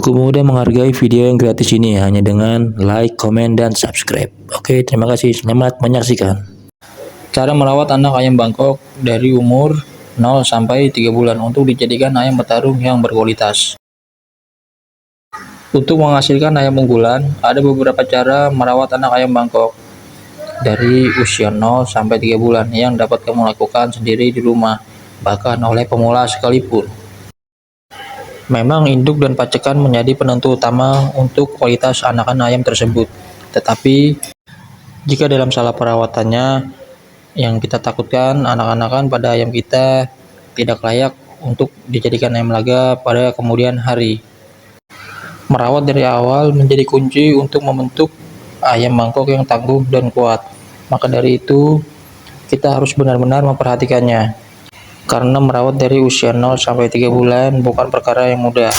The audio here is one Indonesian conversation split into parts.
Cukup mudah menghargai video yang gratis ini hanya dengan like, komen, dan subscribe. Oke, terima kasih. Selamat menyaksikan. Cara merawat anak ayam Bangkok dari umur 0 sampai 3 bulan untuk dijadikan ayam petarung yang berkualitas. Untuk menghasilkan ayam unggulan, ada beberapa cara merawat anak ayam Bangkok dari usia 0 sampai 3 bulan yang dapat kamu lakukan sendiri di rumah, bahkan oleh pemula sekalipun. Memang induk dan pacekan menjadi penentu utama untuk kualitas anakan ayam tersebut. Tetapi, jika dalam salah perawatannya, yang kita takutkan anak-anakan pada ayam kita tidak layak untuk dijadikan ayam laga pada kemudian hari. Merawat dari awal menjadi kunci untuk membentuk ayam Bangkok yang tangguh dan kuat. Maka dari itu, kita harus benar-benar memperhatikannya. Karena merawat dari usia 0 sampai 3 bulan bukan perkara yang mudah.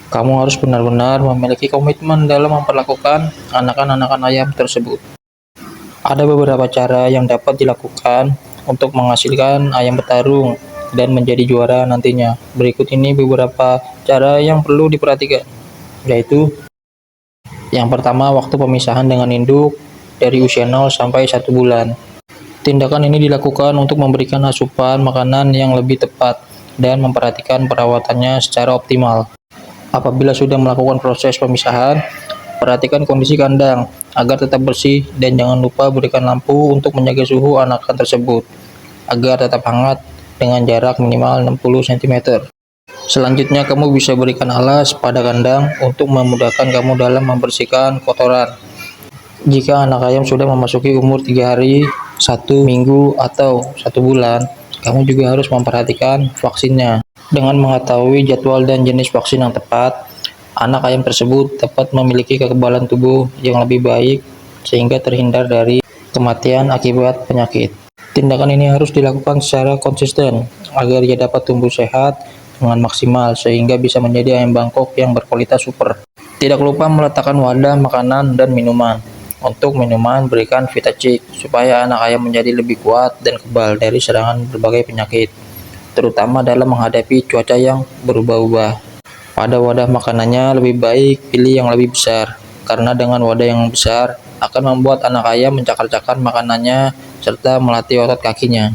Kamu harus benar-benar memiliki komitmen dalam memperlakukan anakan-anakan ayam tersebut. Ada beberapa cara yang dapat dilakukan untuk menghasilkan ayam petarung dan menjadi juara nantinya. Berikut ini beberapa cara yang perlu diperhatikan, yaitu yang pertama, waktu pemisahan dengan induk dari usia 0 sampai 1 bulan. Tindakan ini dilakukan untuk memberikan asupan makanan yang lebih tepat dan memperhatikan perawatannya secara optimal. Apabila sudah melakukan proses pemisahan, perhatikan kondisi kandang agar tetap bersih dan jangan lupa berikan lampu untuk menjaga suhu anakan tersebut agar tetap hangat dengan jarak minimal 60 cm. Selanjutnya, kamu bisa berikan alas pada kandang untuk memudahkan kamu dalam membersihkan kotoran. Jika anak ayam sudah memasuki umur 3 hari, 1 minggu, atau 1 bulan, kamu juga harus memperhatikan vaksinnya. Dengan mengetahui jadwal dan jenis vaksin yang tepat, anak ayam tersebut dapat memiliki kekebalan tubuh yang lebih baik sehingga terhindar dari kematian akibat penyakit. Tindakan ini harus dilakukan secara konsisten agar ia dapat tumbuh sehat dengan maksimal sehingga bisa menjadi ayam Bangkok yang berkualitas super. Tidak lupa meletakkan wadah makanan dan minuman. Untuk minuman, berikan VitaChick supaya anak ayam menjadi lebih kuat dan kebal dari serangan berbagai penyakit, terutama dalam menghadapi cuaca yang berubah-ubah. Pada wadah makanannya, lebih baik pilih yang lebih besar, karena dengan wadah yang besar akan membuat anak ayam mencakar-cakar makanannya serta melatih otot kakinya.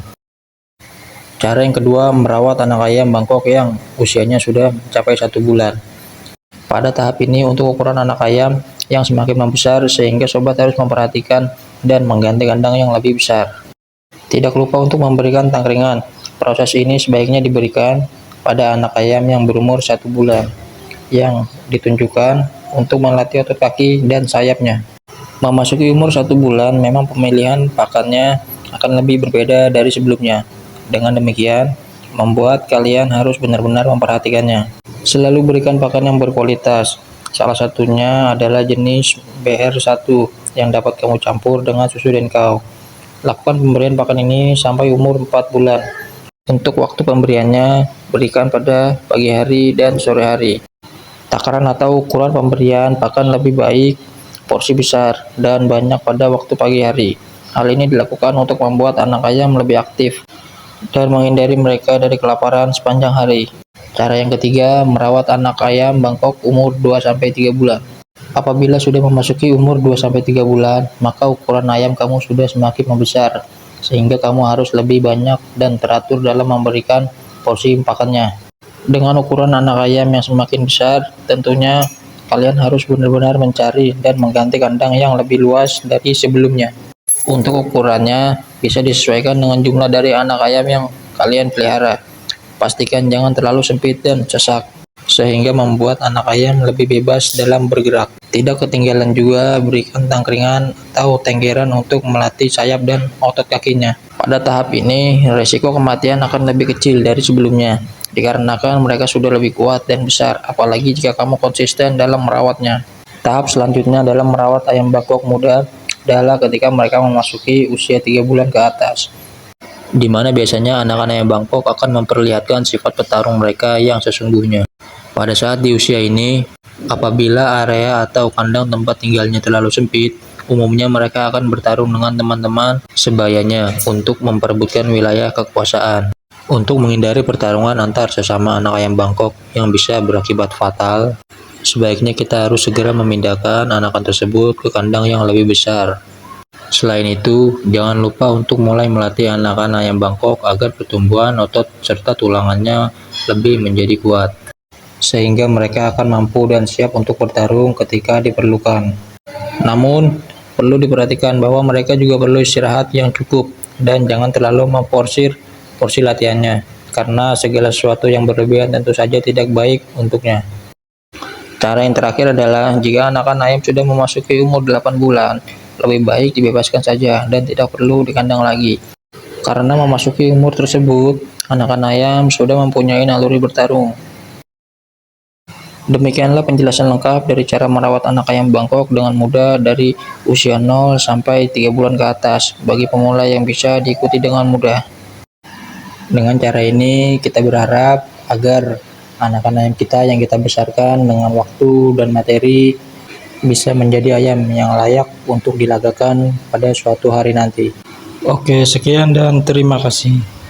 Cara yang kedua, merawat anak ayam Bangkok yang usianya sudah mencapai 1 bulan. Pada tahap ini, untuk ukuran anak ayam yang semakin membesar sehingga sobat harus memperhatikan dan mengganti kandang yang lebih besar. Tidak lupa untuk memberikan tangkringan. Proses ini sebaiknya diberikan pada anak ayam yang berumur 1 bulan yang ditunjukkan untuk melatih otot kaki dan sayapnya. Memasuki umur 1 bulan, memang pemilihan pakannya akan lebih berbeda dari sebelumnya. Dengan demikian, membuat kalian harus benar-benar memperhatikannya. Selalu berikan pakan yang berkualitas. Salah satunya adalah jenis BR1 yang dapat kamu campur dengan susu Denkau. Lakukan pemberian pakan ini sampai umur 4 bulan. Untuk waktu pemberiannya, berikan pada pagi hari dan sore hari. Takaran atau ukuran pemberian pakan lebih baik, porsi besar, dan banyak pada waktu pagi hari. Hal ini dilakukan untuk membuat anak ayam lebih aktif dan menghindari mereka dari kelaparan sepanjang hari. Cara yang ketiga, merawat anak ayam Bangkok umur 2-3 bulan. Apabila sudah memasuki umur 2-3 bulan, maka ukuran ayam kamu sudah semakin membesar, sehingga kamu harus lebih banyak dan teratur dalam memberikan porsi pakannya. Dengan ukuran anak ayam yang semakin besar, tentunya kalian harus benar-benar mencari dan mengganti kandang yang lebih luas dari sebelumnya. Untuk ukurannya, bisa disesuaikan dengan jumlah dari anak ayam yang kalian pelihara. Pastikan jangan terlalu sempit dan sesak, sehingga membuat anak ayam lebih bebas dalam bergerak. Tidak ketinggalan juga berikan tangkringan atau tenggeran untuk melatih sayap dan otot kakinya. Pada tahap ini, risiko kematian akan lebih kecil dari sebelumnya, dikarenakan mereka sudah lebih kuat dan besar, apalagi jika kamu konsisten dalam merawatnya. Tahap selanjutnya dalam merawat ayam Bangkok muda adalah ketika mereka memasuki usia 3 bulan ke atas, di mana biasanya anak-anak ayam Bangkok akan memperlihatkan sifat petarung mereka yang sesungguhnya. Pada saat di usia ini, apabila area atau kandang tempat tinggalnya terlalu sempit, umumnya mereka akan bertarung dengan teman-teman sebayanya untuk memperebutkan wilayah kekuasaan. Untuk menghindari pertarungan antar sesama anak ayam Bangkok yang bisa berakibat fatal, sebaiknya kita harus segera memindahkan anakan tersebut ke kandang yang lebih besar. Selain itu, jangan lupa untuk mulai melatih anakan ayam Bangkok agar pertumbuhan otot serta tulangannya lebih menjadi kuat, sehingga mereka akan mampu dan siap untuk bertarung ketika diperlukan. Namun, perlu diperhatikan bahwa mereka juga perlu istirahat yang cukup dan jangan terlalu memforsir porsi latihannya, karena segala sesuatu yang berlebihan tentu saja tidak baik untuknya. Cara yang terakhir adalah jika anakan ayam sudah memasuki umur 8 bulan, lebih baik dibebaskan saja dan tidak perlu di kandang lagi. Karena memasuki umur tersebut, anakan ayam sudah mempunyai naluri bertarung. Demikianlah penjelasan lengkap dari cara merawat anak ayam Bangkok dengan mudah dari usia 0 sampai 3 bulan ke atas bagi pemula yang bisa diikuti dengan mudah. Dengan cara ini kita berharap agar anakan ayam kita yang kita besarkan dengan waktu dan materi bisa menjadi ayam yang layak untuk dilagakan pada suatu hari nanti. Oke, sekian dan terima kasih.